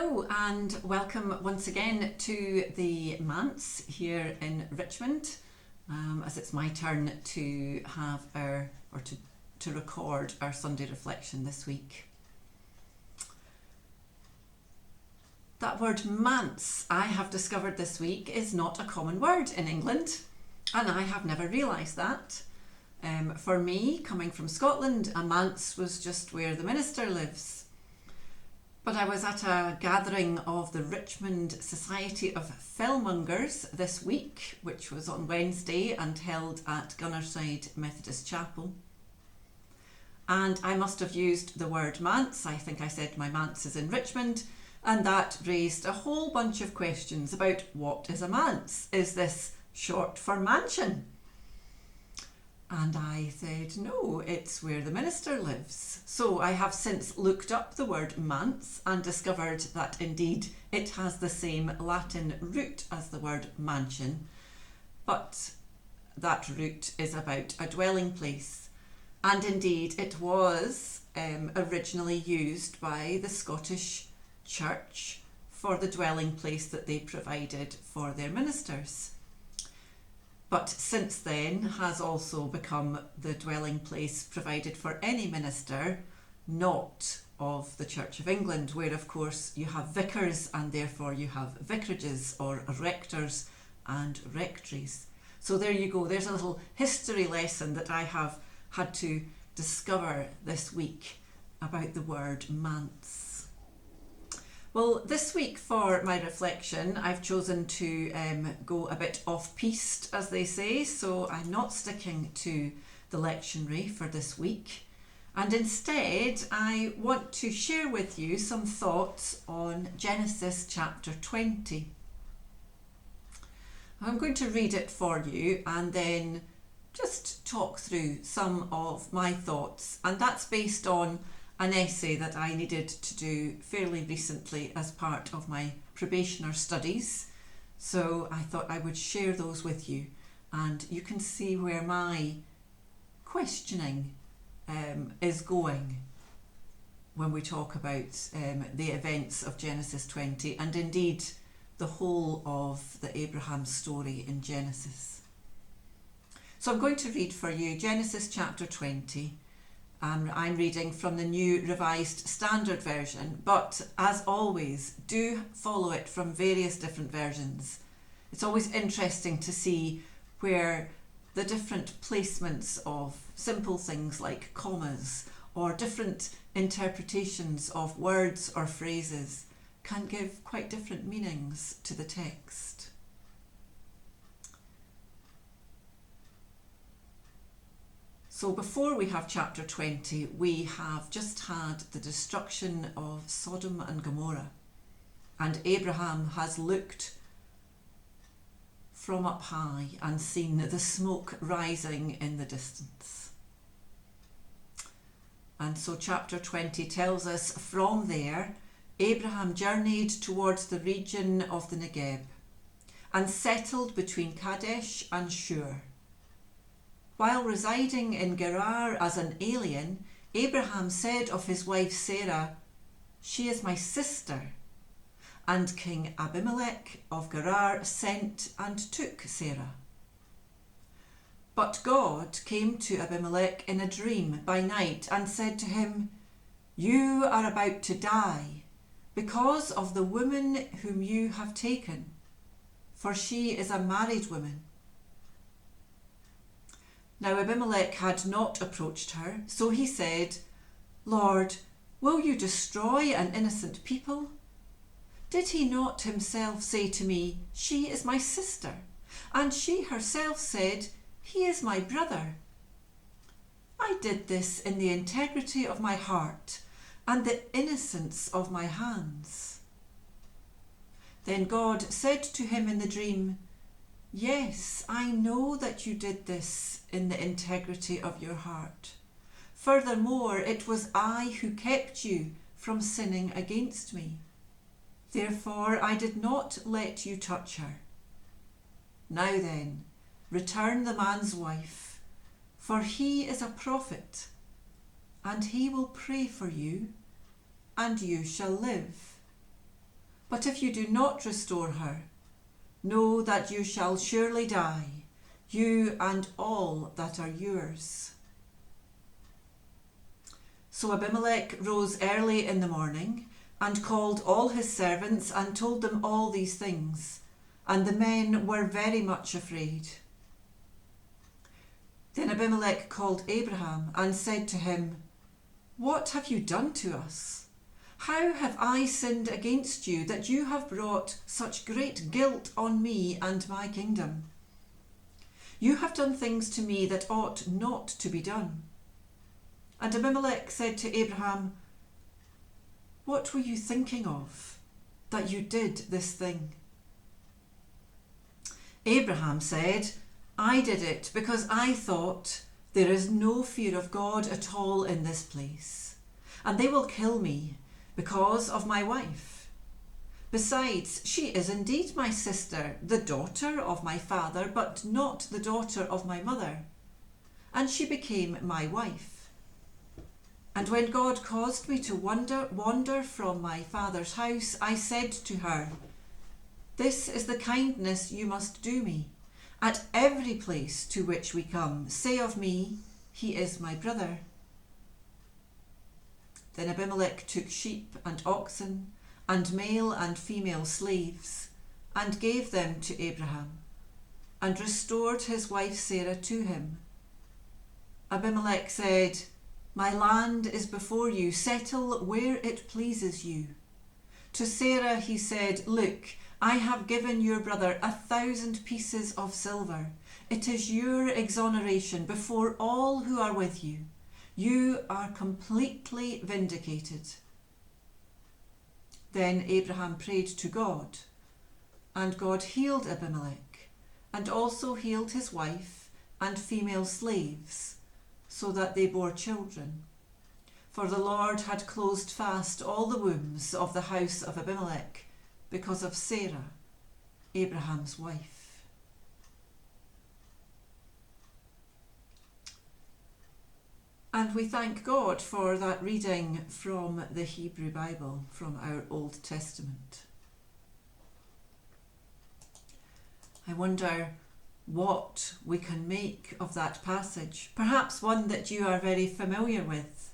Hello and welcome once again to the manse here in Richmond, as it's my turn to have to record our Sunday reflection this week. That word manse, I have discovered this week, is not a common word in England, and I have never realised that. For me, coming from Scotland, a manse was just where the minister lives. But I was at a gathering of the Richmond Society of Fellmongers this week, which was on Wednesday and held at Gunnerside Methodist Chapel. And I must have used the word manse. I think I said my manse is in Richmond, and that raised a whole bunch of questions about what is a manse. Is this short for mansion? And I said, no, it's where the minister lives. So I have since looked up the word manse and discovered that indeed it has the same Latin root as the word mansion, but that root is about a dwelling place. And indeed it was originally used by the Scottish Church for the dwelling place that they provided for their ministers. But since then has also become the dwelling place provided for any minister not of the Church of England, where of course you have vicars and therefore you have vicarages or rectors and rectories. So there you go, there's a little history lesson that I have had to discover this week about the word manse. Well, this week for my reflection, I've chosen to go a bit off-piste, as they say, so I'm not sticking to the lectionary for this week. And instead, I want to share with you some thoughts on Genesis chapter 20. I'm going to read it for you and then just talk through some of my thoughts. And that's based on an essay that I needed to do fairly recently as part of my probationer studies. So I thought I would share those with you, and you can see where my questioning is going when we talk about the events of Genesis 20 and indeed the whole of the Abraham story in Genesis. So I'm going to read for you Genesis chapter 20. I'm reading from the New Revised Standard Version, but as always, do follow it from various different versions. It's always interesting to see where the different placements of simple things like commas or different interpretations of words or phrases can give quite different meanings to the text. So before we have chapter 20, we have just had the destruction of Sodom and Gomorrah, and Abraham has looked from up high and seen the smoke rising in the distance. And so chapter 20 tells us from there, Abraham journeyed towards the region of the Negev and settled between Kadesh and Shur. While residing in Gerar as an alien, Abraham said of his wife Sarah, "She is my sister." And King Abimelech of Gerar sent and took Sarah. But God came to Abimelech in a dream by night and said to him, "You are about to die because of the woman whom you have taken, for she is a married woman." Now Abimelech had not approached her, so he said, "Lord, will you destroy an innocent people? Did he not himself say to me, 'She is my sister'? And she herself said, 'He is my brother'? I did this in the integrity of my heart and the innocence of my hands." Then God said to him in the dream, "Yes, I know that you did this in the integrity of your heart. Furthermore, it was I who kept you from sinning against me. Therefore, I did not let you touch her. Now then, return the man's wife, for he is a prophet, and he will pray for you, and you shall live. But if you do not restore her, know that you shall surely die, you and all that are yours." So Abimelech rose early in the morning and called all his servants and told them all these things, and the men were very much afraid. Then Abimelech called Abraham and said to him, "What have you done to us? How have I sinned against you that you have brought such great guilt on me and my kingdom? You have done things to me that ought not to be done." And Abimelech said to Abraham, "What were you thinking of, that you did this thing?" Abraham said, "I did it because I thought, there is no fear of God at all in this place, and they will kill me because of my wife. Besides, she is indeed my sister, the daughter of my father, but not the daughter of my mother, and she became my wife. And when God caused me to wander from my father's house, I said to her, 'This is the kindness you must do me. At every place to which we come, say of me, he is my brother.' Then Abimelech took sheep and oxen and male and female slaves and gave them to Abraham and restored his wife Sarah to him. Abimelech said, 'My land is before you, settle where it pleases you.' To Sarah he said, 'Look, I have given your brother 1,000 pieces of silver. It is your exoneration before all who are with you. You are completely vindicated.' Then Abraham prayed to God, and God healed Abimelech, and also healed his wife and female slaves, so that they bore children. For the Lord had closed fast all the wombs of the house of Abimelech because of Sarah, Abraham's wife." And we thank God for that reading from the Hebrew Bible, from our Old Testament. I wonder what we can make of that passage, perhaps one that you are very familiar with,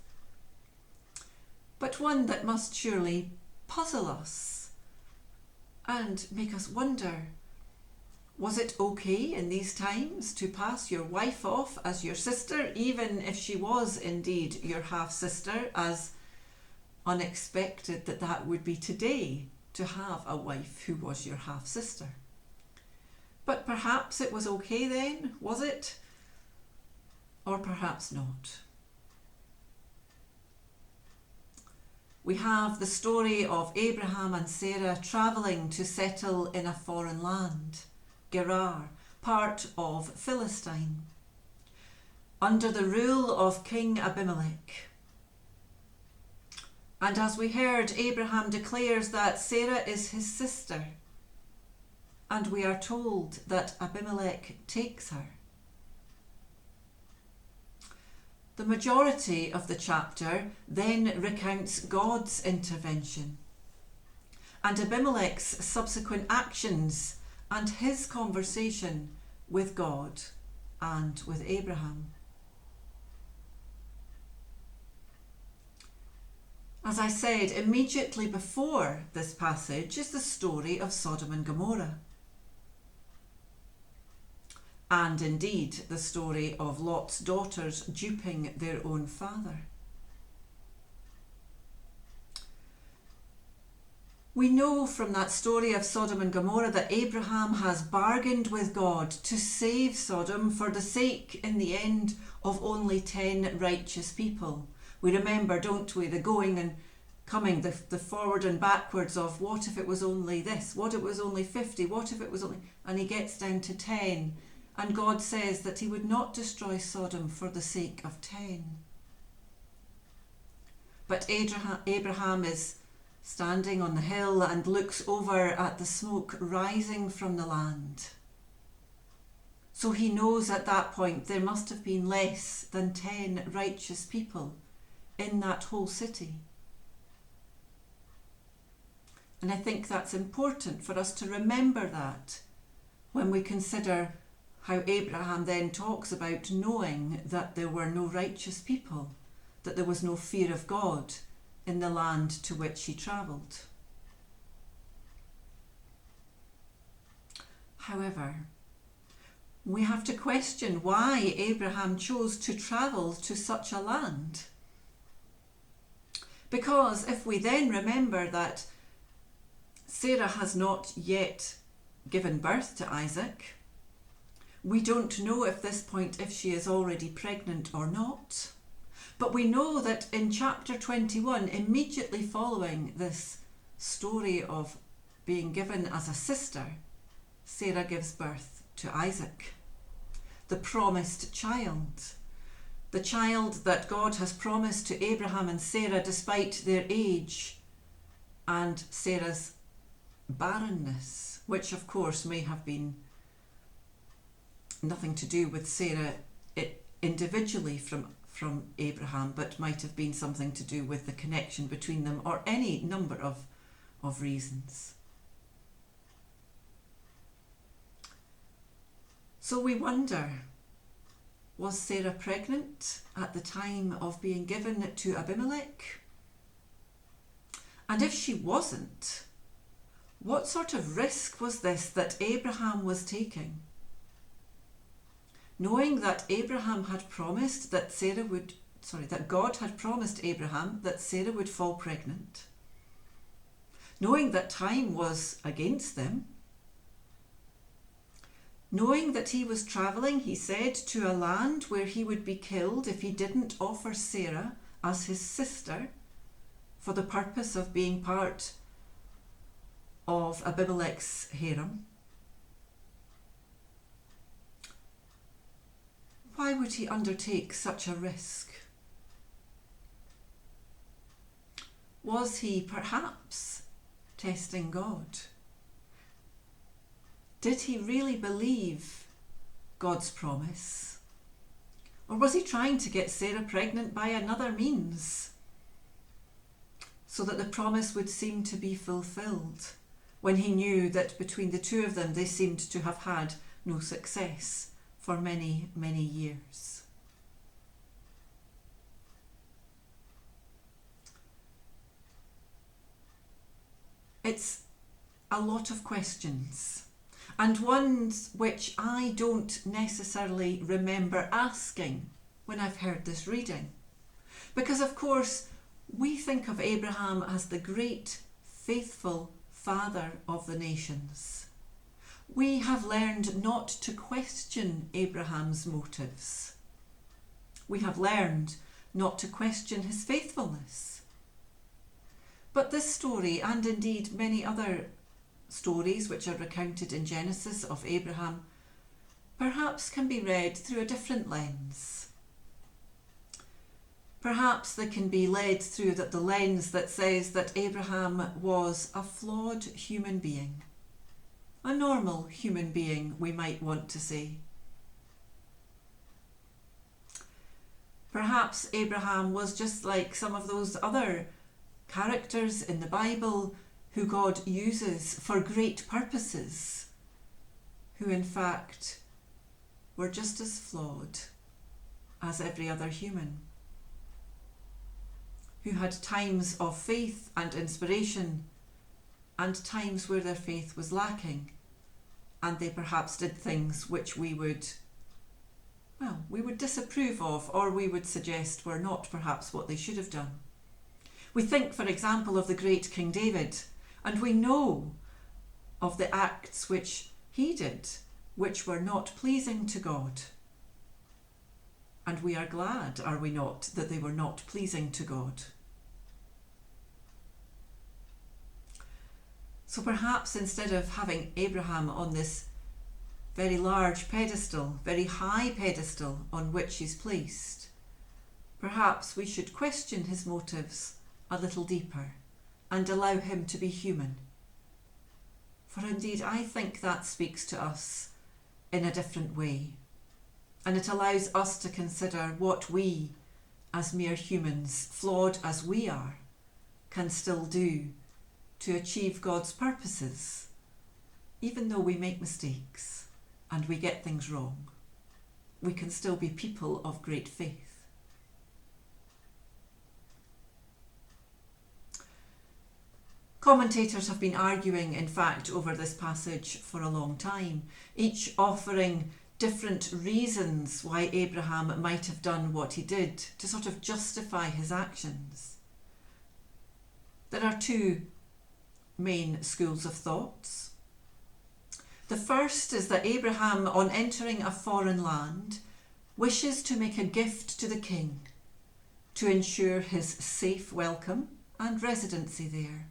but one that must surely puzzle us and make us wonder, was it okay in these times to pass your wife off as your sister, even if she was indeed your half-sister, as unexpected that would be today, to have a wife who was your half-sister? But perhaps it was okay then, was it? Or perhaps not. We have the story of Abraham and Sarah travelling to settle in a foreign land, Gerar, part of Philistine, under the rule of King Abimelech. And as we heard, Abraham declares that Sarah is his sister, and we are told that Abimelech takes her. The majority of the chapter then recounts God's intervention and Abimelech's subsequent actions and his conversation with God and with Abraham. As I said, immediately before this passage is the story of Sodom and Gomorrah, and indeed the story of Lot's daughters duping their own father. We know from that story of Sodom and Gomorrah that Abraham has bargained with God to save Sodom for the sake, in the end, of only 10 righteous people. We remember, don't we, the going and coming, the forward and backwards of what if it was only this, what if it was only 50, what if it was only... And he gets down to 10. And God says that he would not destroy Sodom for the sake of 10. But Abraham is standing on the hill and looks over at the smoke rising from the land. So he knows at that point there must have been less than 10 righteous people in that whole city. And I think that's important for us to remember that when we consider how Abraham then talks about knowing that there were no righteous people, that there was no fear of God in the land to which he travelled. However, we have to question why Abraham chose to travel to such a land. Because if we then remember that Sarah has not yet given birth to Isaac, we don't know at this point if she is already pregnant or not. But we know that in chapter 21, immediately following this story of being given as a sister, Sarah gives birth to Isaac, the promised child. The child that God has promised to Abraham and Sarah despite their age and Sarah's barrenness, which of course may have been nothing to do with Sarah individually from Abraham, but might have been something to do with the connection between them, or any number of reasons. So we wonder, was Sarah pregnant at the time of being given to Abimelech? And if she wasn't, what sort of risk was this that Abraham was taking? Knowing that Abraham had promised that that God had promised Abraham that Sarah would fall pregnant. Knowing that time was against them. Knowing that he was travelling, he said, to a land where he would be killed if he didn't offer Sarah as his sister for the purpose of being part of Abimelech's harem. Why would he undertake such a risk? Was he perhaps testing God? Did he really believe God's promise? Or was he trying to get Sarah pregnant by another means so that the promise would seem to be fulfilled, when he knew that between the two of them they seemed to have had no success for many, many years? It's a lot of questions, and ones which I don't necessarily remember asking when I've heard this reading. Because of course we think of Abraham as the great, faithful father of the nations. We have learned not to question Abraham's motives. We have learned not to question his faithfulness. But this story, and indeed many other stories which are recounted in Genesis of Abraham, perhaps can be read through a different lens. Perhaps they can be led through the lens that says that Abraham was a flawed human being. A normal human being, we might want to say. Perhaps Abraham was just like some of those other characters in the Bible who God uses for great purposes, who in fact were just as flawed as every other human, who had times of faith and inspiration and times where their faith was lacking, and they perhaps did things which we would disapprove of, or we would suggest were not perhaps what they should have done. We think, for example, of the great King David, and we know of the acts which he did, which were not pleasing to God. And we are glad, are we not, that they were not pleasing to God. So perhaps instead of having Abraham on this very large pedestal, very high pedestal on which he's placed, perhaps we should question his motives a little deeper and allow him to be human. For indeed, I think that speaks to us in a different way, and it allows us to consider what we, as mere humans, flawed as we are, can still do to achieve God's purposes, even though we make mistakes and we get things wrong. We can still be people of great faith. Commentators have been arguing, in fact, over this passage for a long time, each offering different reasons why Abraham might have done what he did to sort of justify his actions. There are two main schools of thoughts. The first is that Abraham, on entering a foreign land, wishes to make a gift to the king to ensure his safe welcome and residency there.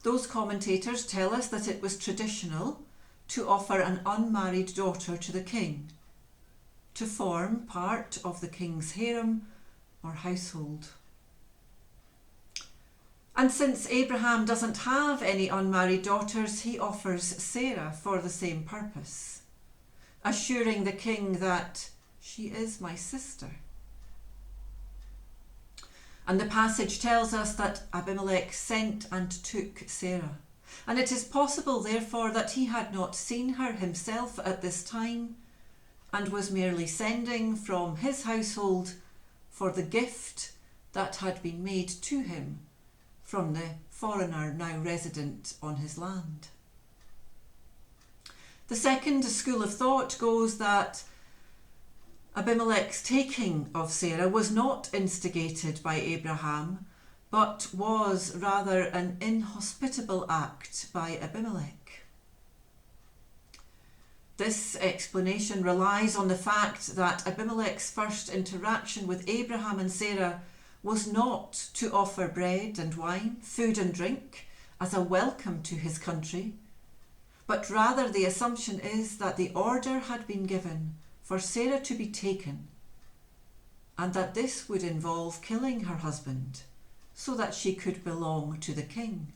Those commentators tell us that it was traditional to offer an unmarried daughter to the king, to form part of the king's harem or household. And since Abraham doesn't have any unmarried daughters, he offers Sarah for the same purpose, assuring the king that she is my sister. And the passage tells us that Abimelech sent and took Sarah. And it is possible, therefore, that he had not seen her himself at this time and was merely sending from his household for the gift that had been made to him from the foreigner now resident on his land. The second school of thought goes that Abimelech's taking of Sarah was not instigated by Abraham, but was rather an inhospitable act by Abimelech. This explanation relies on the fact that Abimelech's first interaction with Abraham and Sarah was not to offer bread and wine, food and drink as a welcome to his country, but rather the assumption is that the order had been given for Sarah to be taken, and that this would involve killing her husband so that she could belong to the king.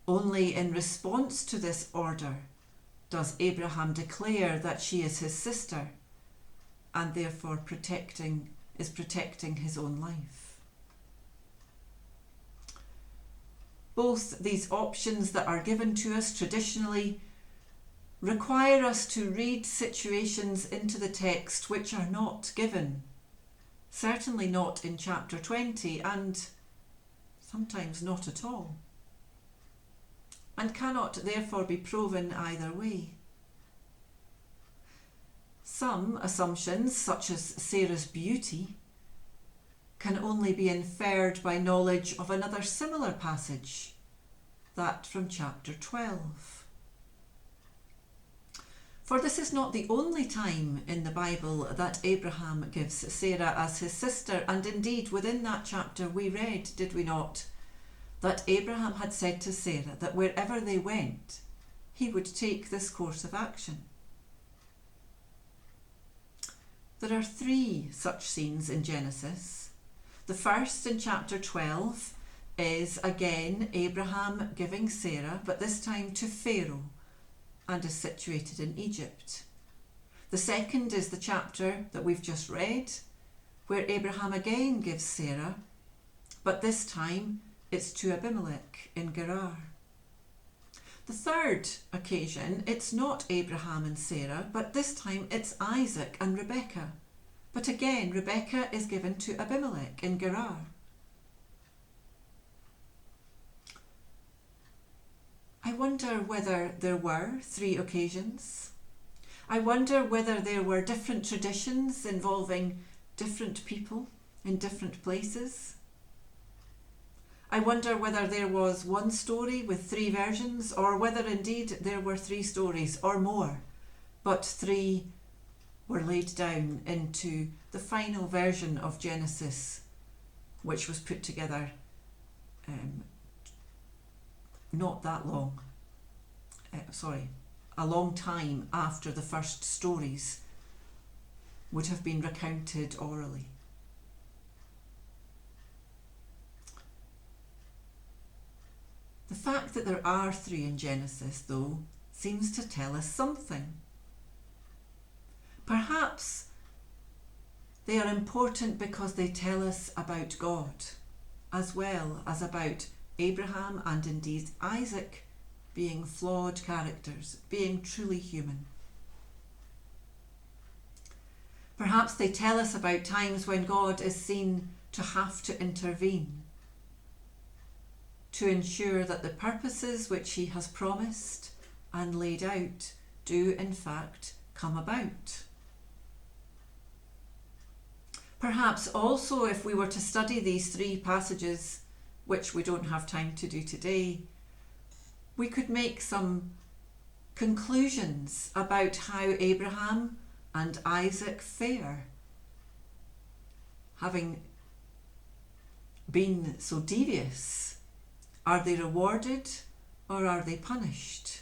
Only in response to this order does Abraham declare that she is his sister and therefore is protecting his own life. Both these options that are given to us traditionally require us to read situations into the text which are not given, certainly not in chapter 20, and sometimes not at all, and cannot therefore be proven either way. Some assumptions, such as Sarah's beauty, can only be inferred by knowledge of another similar passage, that from chapter 12. For this is not the only time in the Bible that Abraham gives Sarah as his sister, and indeed within that chapter we read, did we not, that Abraham had said to Sarah that wherever they went, he would take this course of action. There are 3 such scenes in Genesis. The first in chapter 12 is again Abraham giving Sarah, but this time to Pharaoh, and is situated in Egypt. The second is the chapter that we've just read, where Abraham again gives Sarah, but this time it's to Abimelech in Gerar. The third occasion, it's not Abraham and Sarah, but this time it's Isaac and Rebekah. But again, Rebekah is given to Abimelech in Gerar. I wonder whether there were 3 occasions. I wonder whether there were different traditions involving different people in different places. I wonder whether there was one story with 3 versions, or whether indeed there were 3 stories or more, but 3 were laid down into the final version of Genesis, which was put together not that long, a long time after the first stories would have been recounted orally. The fact that there are 3 in Genesis, though, seems to tell us something. Perhaps they are important because they tell us about God as well as about Abraham and indeed Isaac being flawed characters, being truly human. Perhaps they tell us about times when God is seen to have to intervene to ensure that the purposes which he has promised and laid out do in fact come about. Perhaps also, if we were to study these three passages, which we don't have time to do today, we could make some conclusions about how Abraham and Isaac fare, having been so devious. Are they rewarded or are they punished?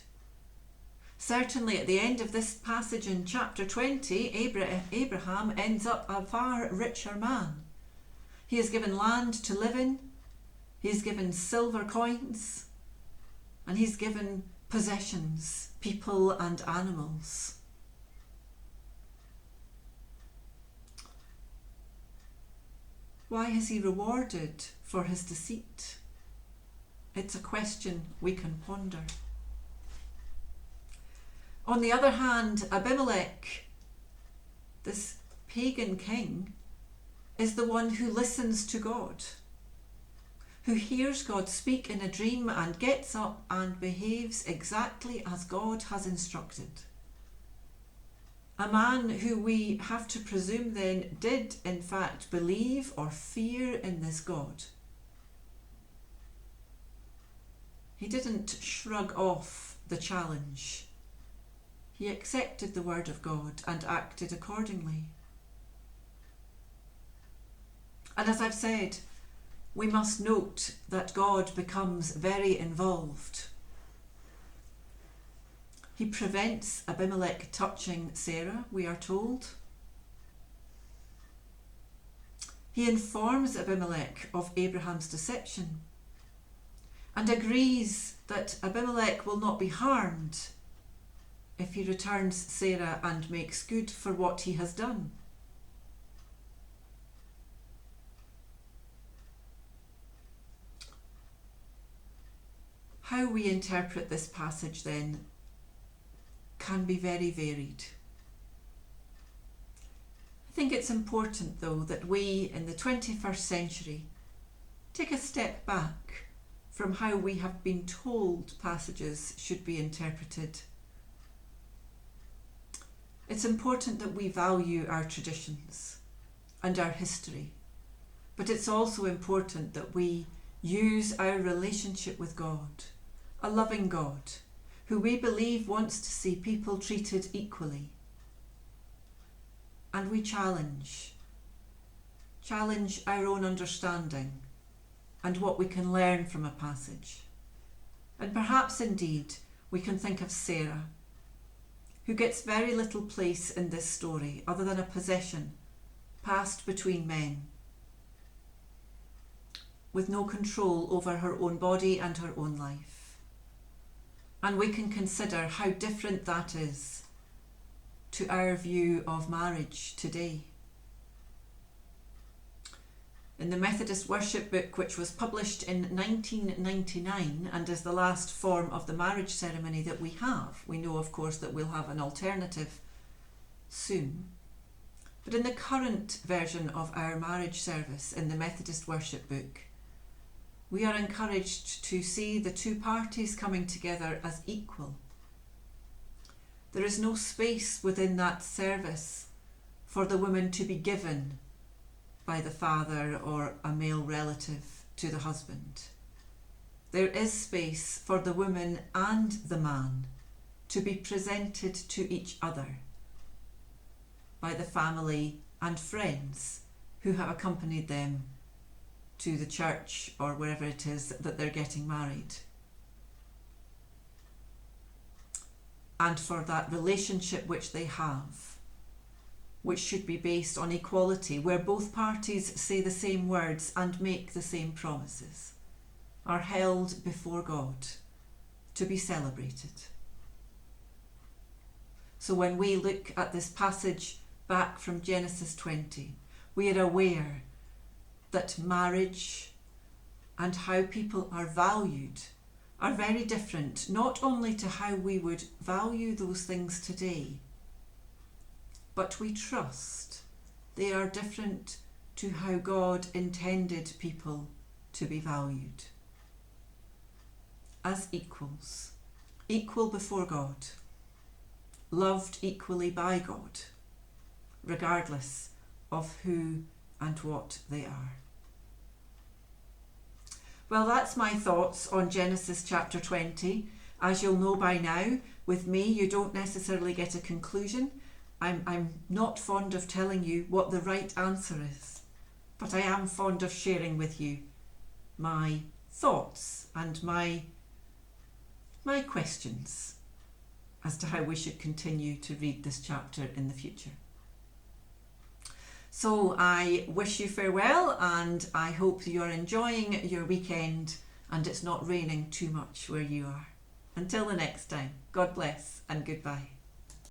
Certainly at the end of this passage in chapter 20, Abraham ends up a far richer man. He is given land to live in, he is given silver coins, and he's given possessions, people and animals. Why is he rewarded for his deceit? It's a question we can ponder. On the other hand, Abimelech, this pagan king, is the one who listens to God, who hears God speak in a dream and gets up and behaves exactly as God has instructed. A man who we have to presume then did in fact believe or fear in this God. He didn't shrug off the challenge. He accepted the word of God and acted accordingly. And as I've said, we must note that God becomes very involved. He prevents Abimelech touching Sarah, we are told. He informs Abimelech of Abraham's deception and agrees that Abimelech will not be harmed if he returns Sarah and makes good for what he has done. How we interpret this passage then can be very varied. I think it's important though that we in the 21st century take a step back from how we have been told passages should be interpreted. It's important that we value our traditions and our history, but it's also important that we use our relationship with God, a loving God, who we believe wants to see people treated equally. And we challenge our own understanding and what we can learn from a passage. And perhaps indeed we can think of Sarah, who gets very little place in this story other than a possession passed between men, with no control over her own body and her own life. And we can consider how different that is to our view of marriage today. In the Methodist Worship Book, which was published in 1999 and is the last form of the marriage ceremony that we have, we know of course that we'll have an alternative soon, but in the current version of our marriage service in the Methodist Worship Book, we are encouraged to see the two parties coming together as equal. There is no space within that service for the woman to be given by the father or a male relative to the husband. There is space for the woman and the man to be presented to each other by the family and friends who have accompanied them to the church or wherever it is that they're getting married. And for that relationship which they have, which should be based on equality, where both parties say the same words and make the same promises, are held before God to be celebrated. So when we look at this passage back from Genesis 20, we are aware that marriage and how people are valued are very different, not only to how we would value those things today, but we trust they are different to how God intended people to be valued. As equals, equal before God, loved equally by God, regardless of who and what they are. Well, that's my thoughts on Genesis chapter 20. As you'll know by now, with me you don't necessarily get a conclusion. I'm not fond of telling you what the right answer is, but I am fond of sharing with you my thoughts and my questions as to how we should continue to read this chapter in the future. So I wish you farewell, and I hope you are enjoying your weekend and it's not raining too much where you are. Until the next time, God bless and goodbye.